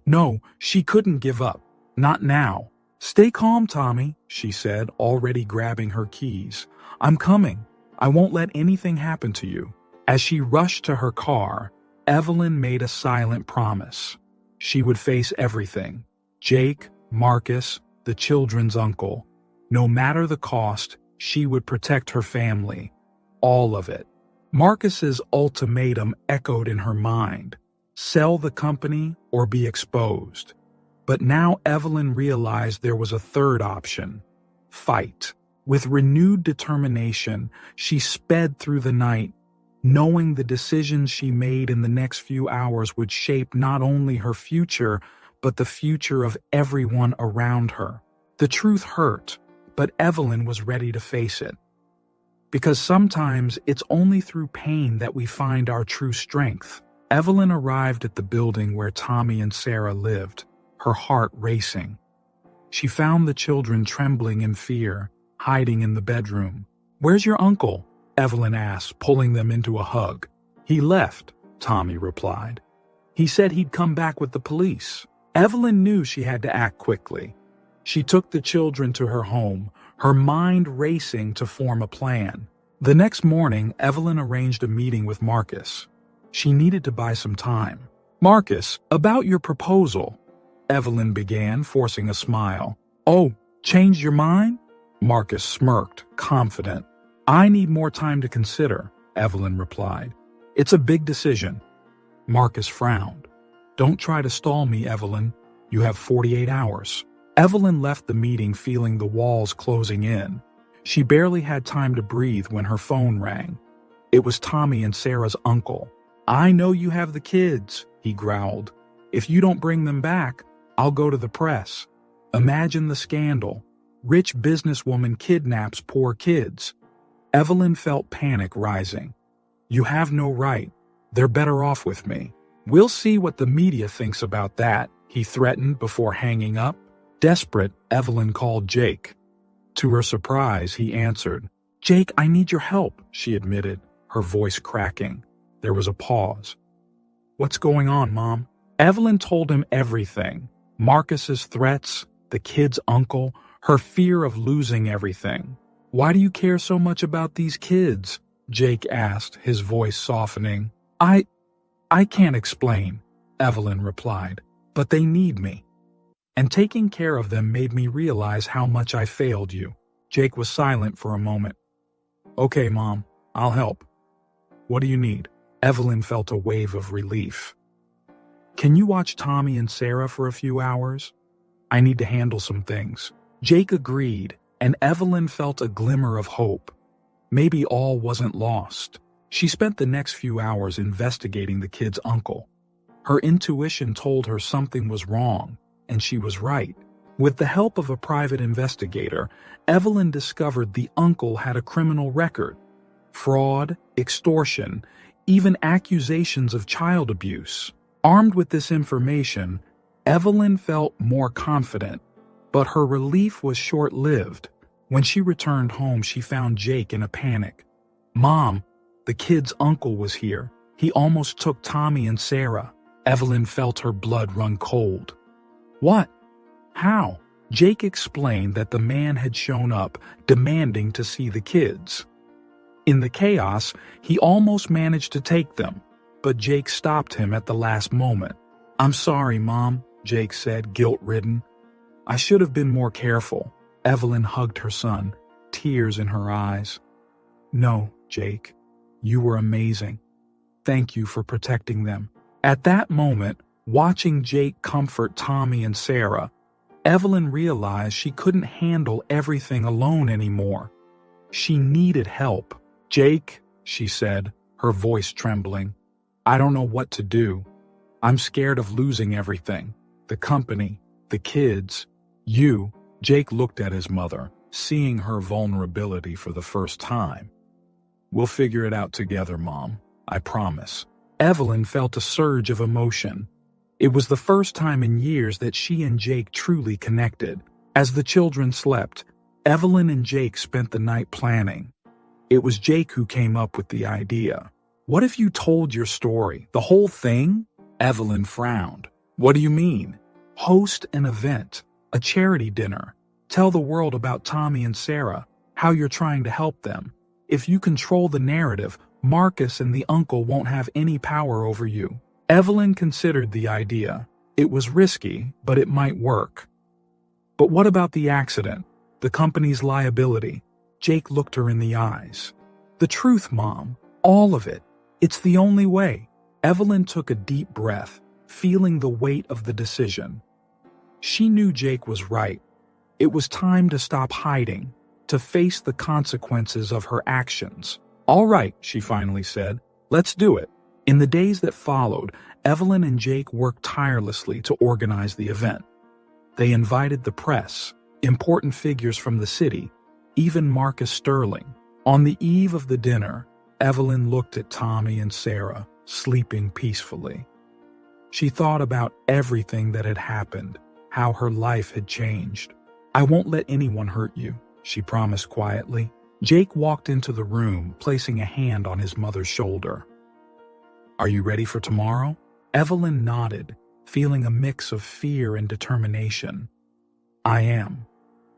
No, she couldn't give up. Not now. "Stay calm, Tommy," she said, already grabbing her keys. "I'm coming. I won't let anything happen to you." As she rushed to her car, Evelyn made a silent promise. She would face everything. Jake, Marcus, the children's uncle. No matter the cost, she would protect her family. All of it. Marcus's ultimatum echoed in her mind. Sell the company or be exposed. But now Evelyn realized there was a third option. Fight. With renewed determination, she sped through the night, knowing the decisions she made in the next few hours would shape not only her future, but the future of everyone around her. The truth hurt, but Evelyn was ready to face it. Because sometimes it's only through pain that we find our true strength. Evelyn arrived at the building where Tommy and Sarah lived, her heart racing. She found the children trembling in fear, hiding in the bedroom. "Where's your uncle?" Evelyn asked, pulling them into a hug. "He left," Tommy replied. "He said he'd come back with the police." Evelyn knew she had to act quickly. She took the children to her home, her mind racing to form a plan. The next morning, Evelyn arranged a meeting with Marcus. She needed to buy some time. "Marcus, about your proposal," Evelyn began, forcing a smile. "Oh, changed your mind?" Marcus smirked, confident. "I need more time to consider," Evelyn replied. "It's a big decision." Marcus frowned. "Don't try to stall me, Evelyn. You have 48 hours. Evelyn left the meeting feeling the walls closing in. She barely had time to breathe when her phone rang. It was Tommy and Sarah's uncle. "I know you have the kids," he growled. "If you don't bring them back, I'll go to the press." Imagine the scandal. Rich businesswoman kidnaps poor kids. Evelyn felt panic rising. "You have no right. They're better off with me." "We'll see what the media thinks about that," he threatened before hanging up. Desperate, Evelyn called Jake. To her surprise, he answered. "Jake, I need your help," she admitted, her voice cracking. There was a pause. "What's going on, Mom?" Evelyn told him everything. Marcus's threats, the kid's uncle, her fear of losing everything. "Why do you care so much about these kids?" Jake asked, his voice softening. I can't explain," Evelyn replied, "but they need me. And taking care of them made me realize how much I failed you." Jake was silent for a moment. "Okay, Mom, I'll help. What do you need?" Evelyn felt a wave of relief. Can you watch Tommy and Sarah for a few hours? I need to handle some things. Jake agreed, and Evelyn felt a glimmer of hope. Maybe all wasn't lost. She spent the next few hours investigating the kid's uncle. Her intuition told her something was wrong, and she was right. With the help of a private investigator, Evelyn discovered the uncle had a criminal record. Fraud, extortion, even accusations of child abuse. Armed with this information, Evelyn felt more confident, but her relief was short-lived. When she returned home, she found Jake in a panic. "Mom, the kid's uncle was here. He almost took Tommy and Sarah." Evelyn felt her blood run cold. "What? How?" Jake explained that the man had shown up, demanding to see the kids. In the chaos, he almost managed to take them, but Jake stopped him at the last moment. "I'm sorry, Mom," Jake said, guilt-ridden. "I should have been more careful." Evelyn hugged her son, tears in her eyes. "No, Jake, you were amazing. Thank you for protecting them." At that moment, watching Jake comfort Tommy and Sarah, Evelyn realized she couldn't handle everything alone anymore. She needed help. "Jake," she said, her voice trembling, "I don't know what to do. I'm scared of losing everything. The company, the kids, you." Jake looked at his mother, seeing her vulnerability for the first time. "We'll figure it out together, Mom. I promise." Evelyn felt a surge of emotion. It was the first time in years that she and Jake truly connected. As the children slept, Evelyn and Jake spent the night planning. It was Jake who came up with the idea. "What if you told your story, the whole thing?" Evelyn frowned. "What do you mean?" "Host an event, a charity dinner. Tell the world about Tommy and Sarah, how you're trying to help them. If you control the narrative, Marcus and the uncle won't have any power over you." Evelyn considered the idea. It was risky, but it might work. "But what about the accident? The company's liability?" Jake looked her in the eyes. "The truth, Mom. All of it. It's the only way." Evelyn took a deep breath, feeling the weight of the decision. She knew Jake was right. It was time to stop hiding, to face the consequences of her actions. "All right," she finally said. "Let's do it." In the days that followed, Evelyn and Jake worked tirelessly to organize the event. They invited the press, important figures from the city, even Marcus Sterling. On the eve of the dinner, Evelyn looked at Tommy and Sarah, sleeping peacefully. She thought about everything that had happened, how her life had changed. "I won't let anyone hurt you," she promised quietly. Jake walked into the room, placing a hand on his mother's shoulder. "Are you ready for tomorrow?" Evelyn nodded, feeling a mix of fear and determination. "I am.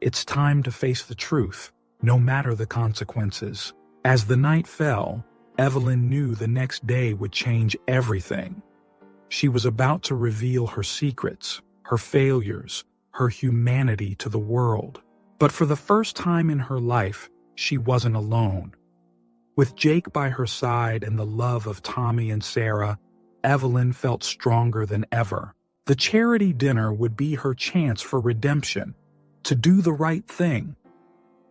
It's time to face the truth, no matter the consequences." As the night fell, Evelyn knew the next day would change everything. She was about to reveal her secrets, her failures, her humanity to the world. But for the first time in her life, she wasn't alone. With Jake by her side and the love of Tommy and Sarah, Evelyn felt stronger than ever. The charity dinner would be her chance for redemption, to do the right thing.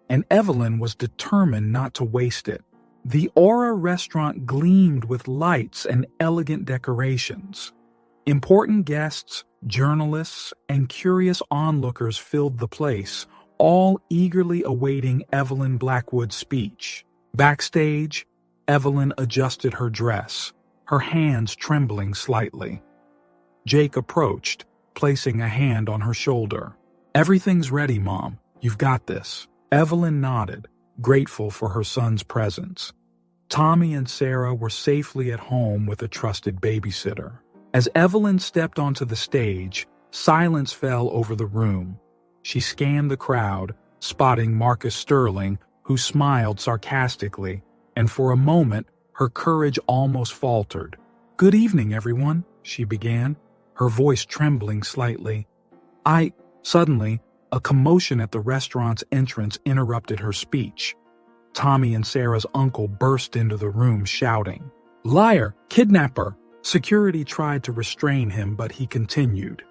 And Evelyn was determined not to waste it. The Aura restaurant gleamed with lights and elegant decorations. Important guests, journalists, and curious onlookers filled the place, all eagerly awaiting Evelyn Blackwood's speech. Backstage, Evelyn adjusted her dress, her hands trembling slightly. Jake approached, placing a hand on her shoulder. "Everything's ready, Mom. You've got this." Evelyn nodded, grateful for her son's presence. Tommy and Sarah were safely at home with a trusted babysitter. As Evelyn stepped onto the stage, silence fell over the room. She scanned the crowd, spotting Marcus Sterling, who smiled sarcastically, and for a moment, her courage almost faltered. "Good evening, everyone," she began, her voice trembling slightly. Suddenly, a commotion at the restaurant's entrance interrupted her speech. Tommy and Sarah's uncle burst into the room shouting. Liar! Kidnapper! Security tried to restrain him, but he continued.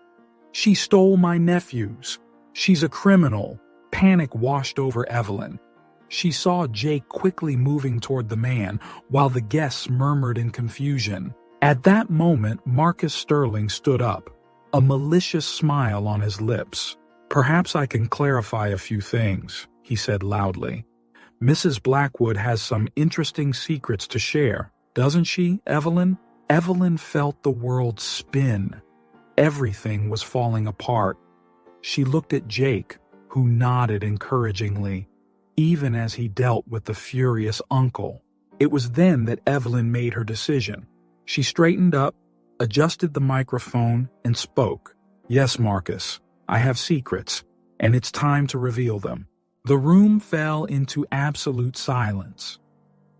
She stole my nephews. She's a criminal. Panic washed over Evelyn. She saw Jake quickly moving toward the man, while the guests murmured in confusion. At that moment, Marcus Sterling stood up, a malicious smile on his lips. Perhaps I can clarify a few things, he said loudly. Mrs. Blackwood has some interesting secrets to share, doesn't she, Evelyn? Evelyn felt the world spin. Everything was falling apart. She looked at Jake, who nodded encouragingly, even as he dealt with the furious uncle. It was then that Evelyn made her decision. She straightened up, adjusted the microphone, and spoke. Yes, Marcus, I have secrets, and it's time to reveal them. The room fell into absolute silence.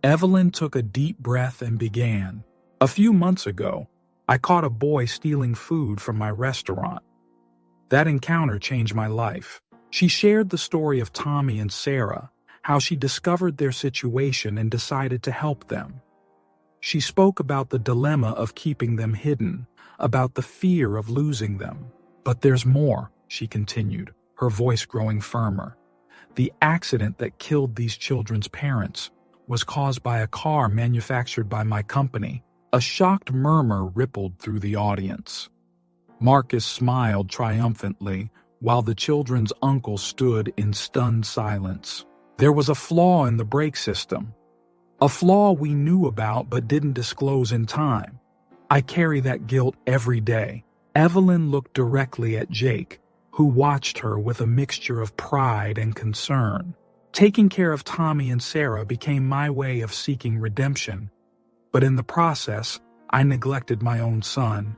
Evelyn took a deep breath and began. A few months ago, I caught a boy stealing food from my restaurant. That encounter changed my life. She shared the story of Tommy and Sarah, how she discovered their situation and decided to help them. She spoke about the dilemma of keeping them hidden, about the fear of losing them. But there's more, she continued, her voice growing firmer. The accident that killed these children's parents was caused by a car manufactured by my company. A shocked murmur rippled through the audience. Marcus smiled triumphantly, while the children's uncle stood in stunned silence. There was a flaw in the brake system. A flaw we knew about but didn't disclose in time. I carry that guilt every day. Evelyn looked directly at Jake, who watched her with a mixture of pride and concern. Taking care of Tommy and Sarah became my way of seeking redemption, but in the process, I neglected my own son.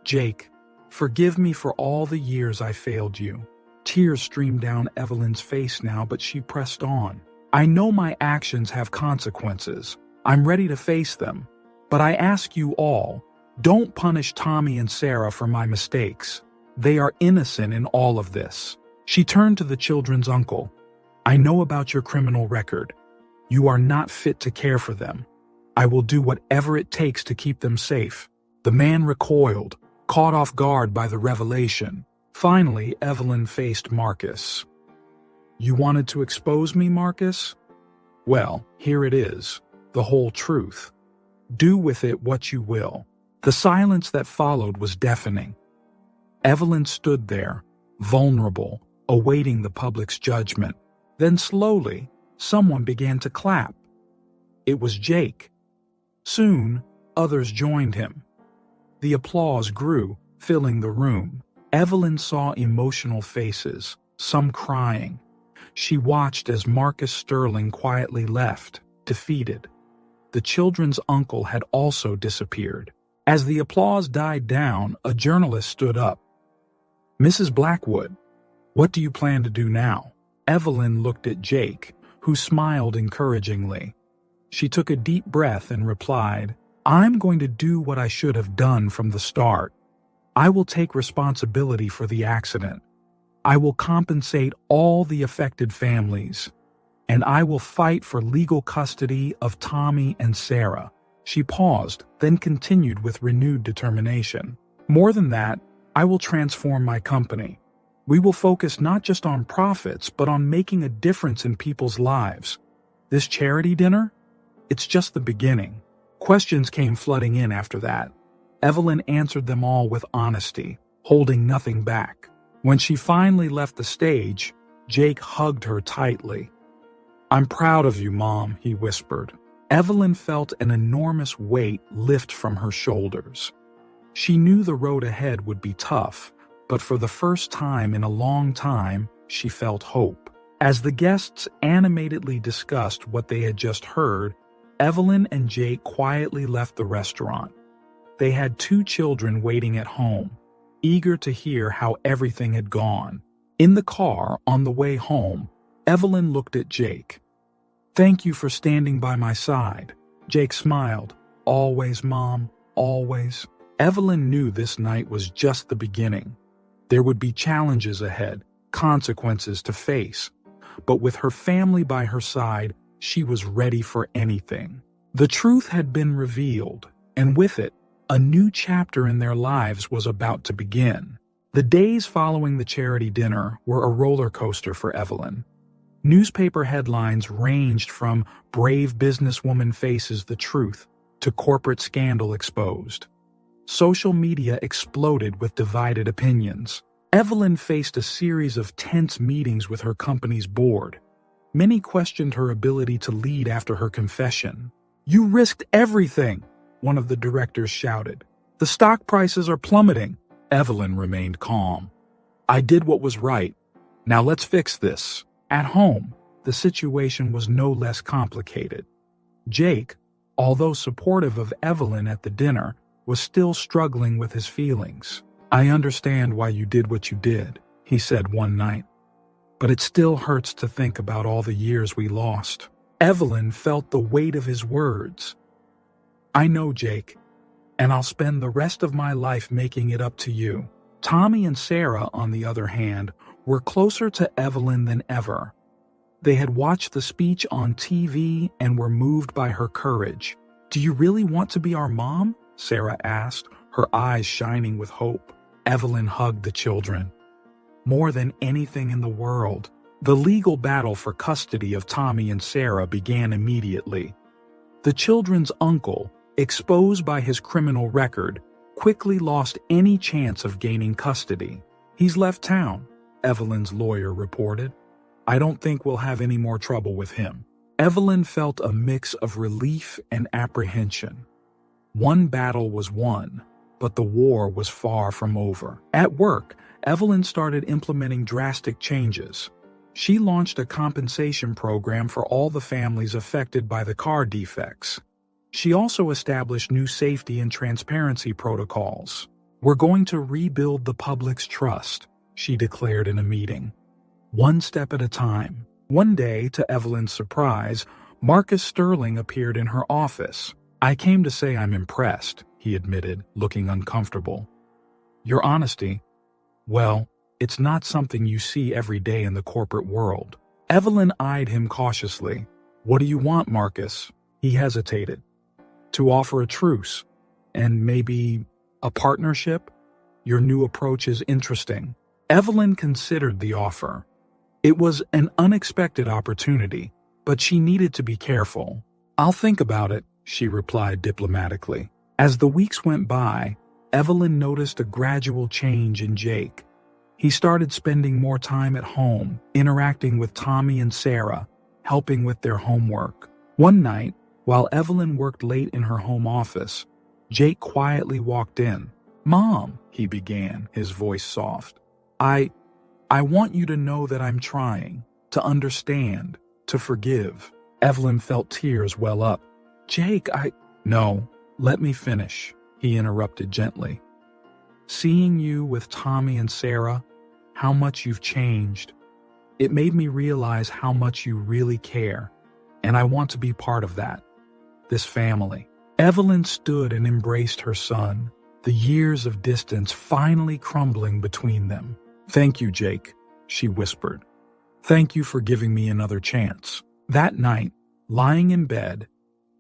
Jake, forgive me for all the years I failed you. Tears streamed down Evelyn's face now, but she pressed on. I know my actions have consequences. I'm ready to face them. But I ask you all, don't punish Tommy and Sarah for my mistakes. They are innocent in all of this. She turned to the children's uncle. I know about your criminal record. You are not fit to care for them. I will do whatever it takes to keep them safe. The man recoiled, caught off guard by the revelation. Finally, Evelyn faced Marcus. You wanted to expose me, Marcus? Well, here it is, the whole truth. Do with it what you will. The silence that followed was deafening. Evelyn stood there, vulnerable, awaiting the public's judgment. Then slowly, someone began to clap. It was Jake. Soon, others joined him. The applause grew, filling the room. Evelyn saw emotional faces, some crying. She watched as Marcus Sterling quietly left, defeated. The children's uncle had also disappeared. As the applause died down, a journalist stood up. Mrs. Blackwood, what do you plan to do now? Evelyn looked at Jake, who smiled encouragingly. She took a deep breath and replied, I'm going to do what I should have done from the start. I will take responsibility for the accident. I will compensate all the affected families, and I will fight for legal custody of Tommy and Sarah. She paused, then continued with renewed determination. More than that, I will transform my company. We will focus not just on profits, but on making a difference in people's lives. This charity dinner? It's just the beginning. Questions came flooding in after that. Evelyn answered them all with honesty, holding nothing back. When she finally left the stage, Jake hugged her tightly. I'm proud of you, Mom, he whispered. Evelyn felt an enormous weight lift from her shoulders. She knew the road ahead would be tough, but for the first time in a long time, she felt hope. As the guests animatedly discussed what they had just heard, Evelyn and Jake quietly left the restaurant. They had 2 children waiting at home, eager to hear how everything had gone. In the car, on the way home, Evelyn looked at Jake. Thank you for standing by my side. Jake smiled. Always, Mom, always. Evelyn knew this night was just the beginning. There would be challenges ahead, consequences to face. But with her family by her side, she was ready for anything. The truth had been revealed, and with it, a new chapter in their lives was about to begin. The days following the charity dinner were a roller coaster for Evelyn. Newspaper headlines ranged from "Brave businesswoman faces the truth" to "Corporate scandal exposed." Social media exploded with divided opinions. Evelyn faced a series of tense meetings with her company's board. Many questioned her ability to lead after her confession. "You risked everything," one of the directors shouted. "The stock prices are plummeting." Evelyn remained calm. "I did what was right. Now let's fix this." At home, the situation was no less complicated. Jake, although supportive of Evelyn at the dinner, was still struggling with his feelings. "I understand why you did what you did," he said one night. "But it still hurts to think about all the years we lost." Evelyn felt the weight of his words. "I know, Jake, and I'll spend the rest of my life making it up to you." Tommy and Sarah, on the other hand, were closer to Evelyn than ever. They had watched the speech on TV and were moved by her courage. "Do you really want to be our mom?" Sarah asked, her eyes shining with hope. Evelyn hugged the children. "More than anything in the world." The legal battle for custody of Tommy and Sarah began immediately. The children's uncle, exposed by his criminal record, quickly lost any chance of gaining custody. "He's left town," Evelyn's lawyer reported. "I don't think we'll have any more trouble with him." Evelyn felt a mix of relief and apprehension. One battle was won, but the war was far from over. At work, Evelyn started implementing drastic changes. She launched a compensation program for all the families affected by the car defects. She also established new safety and transparency protocols. "We're going to rebuild the public's trust," she declared in a meeting. "One step at a time." One day, to Evelyn's surprise, Marcus Sterling appeared in her office. "I came to say I'm impressed," he admitted, looking uncomfortable. "Your honesty, well, it's not something you see every day in the corporate world." Evelyn eyed him cautiously. "What do you want, Marcus?" He hesitated. "To offer a truce, and maybe a partnership? Your new approach is interesting." Evelyn considered the offer. It was an unexpected opportunity, but she needed to be careful. "I'll think about it," she replied diplomatically. As the weeks went by, Evelyn noticed a gradual change in Jake. He started spending more time at home, interacting with Tommy and Sarah, helping with their homework. One night, while Evelyn worked late in her home office, Jake quietly walked in. "Mom," he began, his voice soft. I want you to know that I'm trying, to understand, to forgive." Evelyn felt tears well up. "Jake, No, let me finish," he interrupted gently. "Seeing you with Tommy and Sarah, how much you've changed, it made me realize how much you really care, and I want to be part of that. This family." Evelyn stood and embraced her son, the years of distance finally crumbling between them. "Thank you, Jake," she whispered. "Thank you for giving me another chance." That night, lying in bed,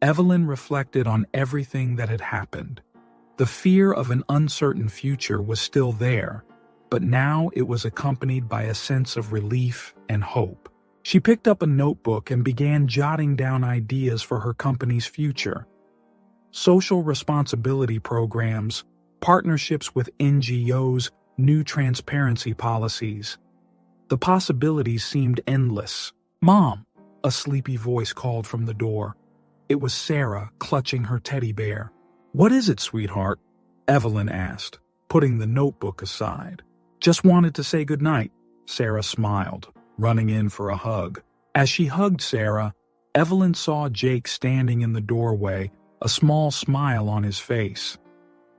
Evelyn reflected on everything that had happened. The fear of an uncertain future was still there, but now it was accompanied by a sense of relief and hope. She picked up a notebook and began jotting down ideas for her company's future. Social responsibility programs, partnerships with NGOs, new transparency policies. The possibilities seemed endless. "Mom," a sleepy voice called from the door. It was Sarah, clutching her teddy bear. "What is it, sweetheart?" Evelyn asked, putting the notebook aside. "Just wanted to say goodnight," Sarah smiled, running in for a hug. As she hugged Sarah, Evelyn saw Jake standing in the doorway, a small smile on his face.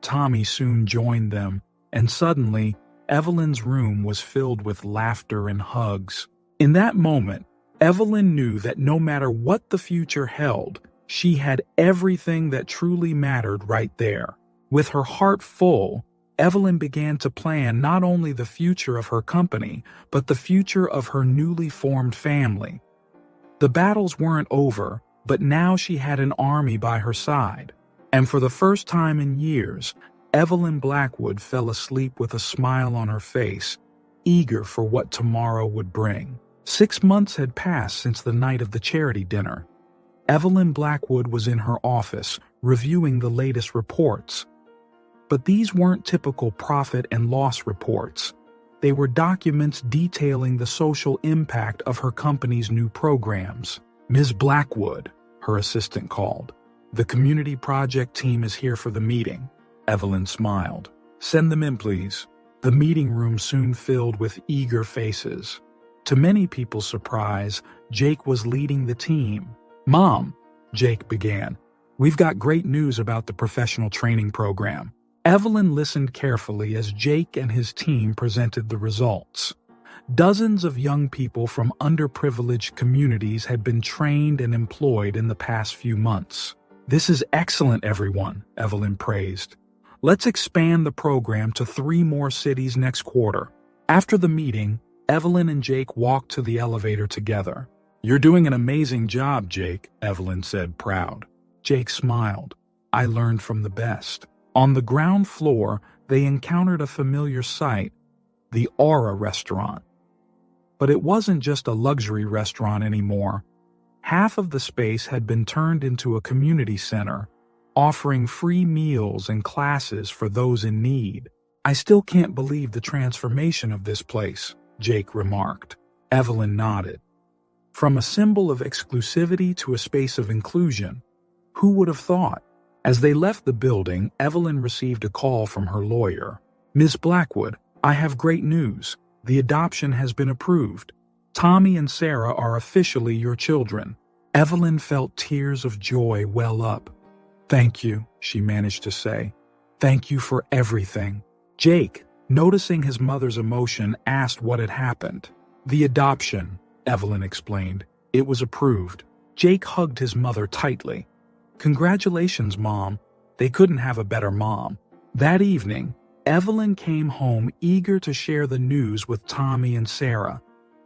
Tommy soon joined them, and suddenly, Evelyn's room was filled with laughter and hugs. In that moment, Evelyn knew that no matter what the future held, she had everything that truly mattered right there. With her heart full, Evelyn began to plan not only the future of her company, but the future of her newly formed family. The battles weren't over, but now she had an army by her side. And for the first time in years, Evelyn Blackwood fell asleep with a smile on her face, eager for what tomorrow would bring. 6 months had passed since the night of the charity dinner. Evelyn Blackwood was in her office, reviewing the latest reports. But these weren't typical profit and loss reports. They were documents detailing the social impact of her company's new programs. "Ms. Blackwood," her assistant called. "The community project team is here for the meeting." Evelyn smiled. "Send them in, please." The meeting room soon filled with eager faces. To many people's surprise, Jake was leading the team. "Mom," Jake began, "we've got great news about the professional training program." Evelyn listened carefully as Jake and his team presented the results. Dozens of young people from underprivileged communities had been trained and employed in the past few months. "This is excellent, everyone," Evelyn praised. "Let's expand the program to 3 more cities next quarter." After the meeting, Evelyn and Jake walked to the elevator together. "You're doing an amazing job, Jake," Evelyn said, proud. Jake smiled. "I learned from the best." On the ground floor, they encountered a familiar sight, the Aura restaurant. But it wasn't just a luxury restaurant anymore. Half of the space had been turned into a community center, offering free meals and classes for those in need. "I still can't believe the transformation of this place," Jake remarked. Evelyn nodded. From a symbol of exclusivity to a space of inclusion, who would have thought? As they left the building, Evelyn received a call from her lawyer. "Ms. Blackwood, I have great news. The adoption has been approved. Tommy and Sarah are officially your children." Evelyn felt tears of joy well up. "Thank you," she managed to say. "Thank you for everything." Jake, noticing his mother's emotion, asked what had happened. "The adoption," Evelyn explained. "It was approved." Jake hugged his mother tightly. "Congratulations, Mom. They couldn't have a better mom." That evening, Evelyn came home eager to share the news with Tommy and Sarah,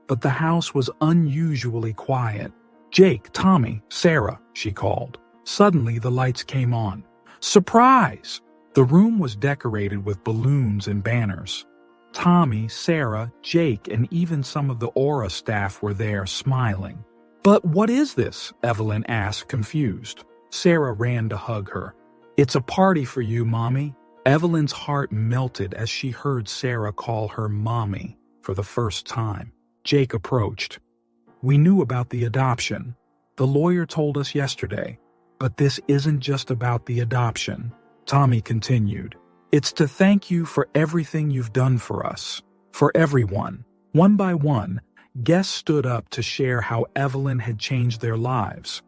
but the house was unusually quiet. "Jake, Tommy, Sarah," she called. Suddenly, the lights came on. Surprise! The room was decorated with balloons and banners. Tommy, Sarah, Jake, and even some of the Aura staff were there, smiling. "But what is this?" Evelyn asked, confused. Sarah ran to hug her. "It's a party for you, Mommy." Evelyn's heart melted as she heard Sarah call her Mommy for the first time. Jake approached. "We knew about the adoption. The lawyer told us yesterday. But this isn't just about the adoption," Tommy continued. "It's to thank you for everything you've done for us, for everyone." One by one, guests stood up to share how Evelyn had changed their lives.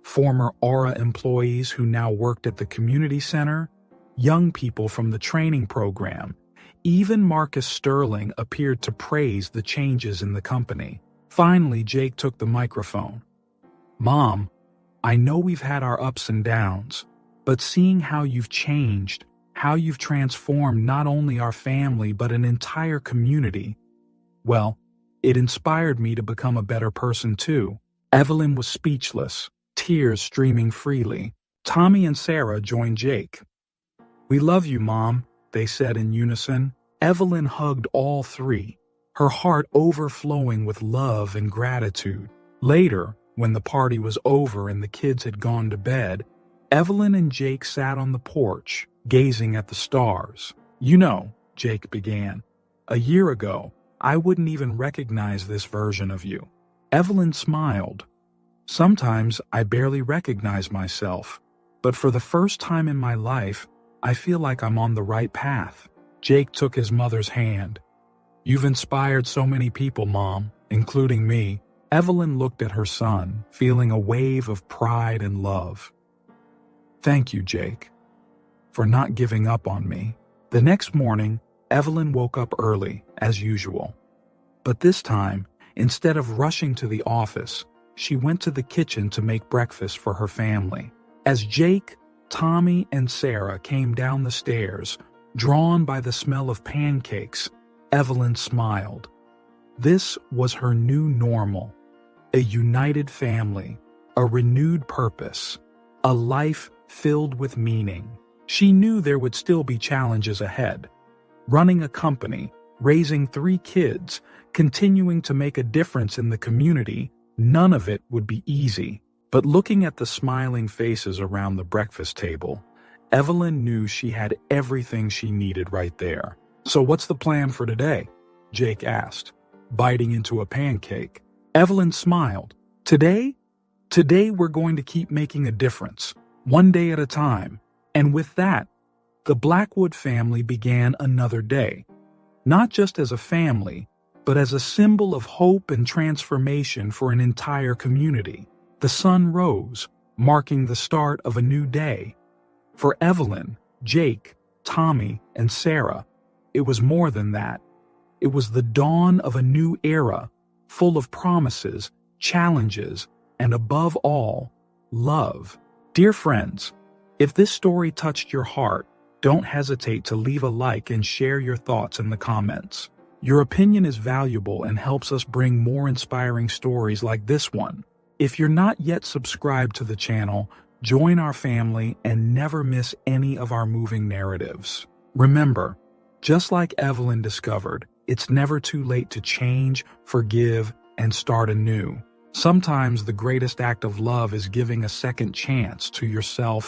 Former Aura employees who now worked at the community center, young people from the training program, even Marcus Sterling appeared to praise the changes in the company. Finally, Jake took the microphone. "Mom, I know we've had our ups and downs, but seeing how you've changed, how you've transformed not only our family but an entire community, well, it inspired me to become a better person too." Evelyn was speechless, tears streaming freely. Tommy and Sarah joined Jake. "We love you, Mom," they said in unison. Evelyn hugged all three, her heart overflowing with love and gratitude. Later, when the party was over and the kids had gone to bed, Evelyn and Jake sat on the porch, gazing at the stars. "You know," Jake began, "a year ago, I wouldn't even recognize this version of you." Evelyn smiled. "Sometimes I barely recognize myself, but for the first time in my life, I feel like I'm on the right path." Jake took his mother's hand. "You've inspired so many people, Mom, including me." Evelyn looked at her son, feeling a wave of pride and love. "Thank you, Jake, for not giving up on me." The next morning, Evelyn woke up early, as usual. But this time, instead of rushing to the office, she went to the kitchen to make breakfast for her family. As Jake, Tommy, and Sarah came down the stairs, drawn by the smell of pancakes, Evelyn smiled. This was her new normal, a united family, a renewed purpose, a life filled with meaning. She knew there would still be challenges ahead. Running a company, raising 3 kids, continuing to make a difference in the community, none of it would be easy. But looking at the smiling faces around the breakfast table, Evelyn knew she had everything she needed right there. "So what's the plan for today?" Jake asked, biting into a pancake. Evelyn smiled. Today we're going to keep making a difference, one day at a time." And with that, the Blackwood family began another day, not just as a family, but as a symbol of hope and transformation for an entire community. The sun rose, marking the start of a new day. For Evelyn, Jake, Tommy, and Sarah, it was more than that. It was the dawn of a new era, full of promises, challenges, and above all, love. Dear friends, if this story touched your heart, don't hesitate to leave a like and share your thoughts in the comments. Your opinion is valuable and helps us bring more inspiring stories like this one. If you're not yet subscribed to the channel, join our family and never miss any of our moving narratives. Remember, just like Evelyn discovered, it's never too late to change, forgive, and start anew. Sometimes the greatest act of love is giving a second chance to yourself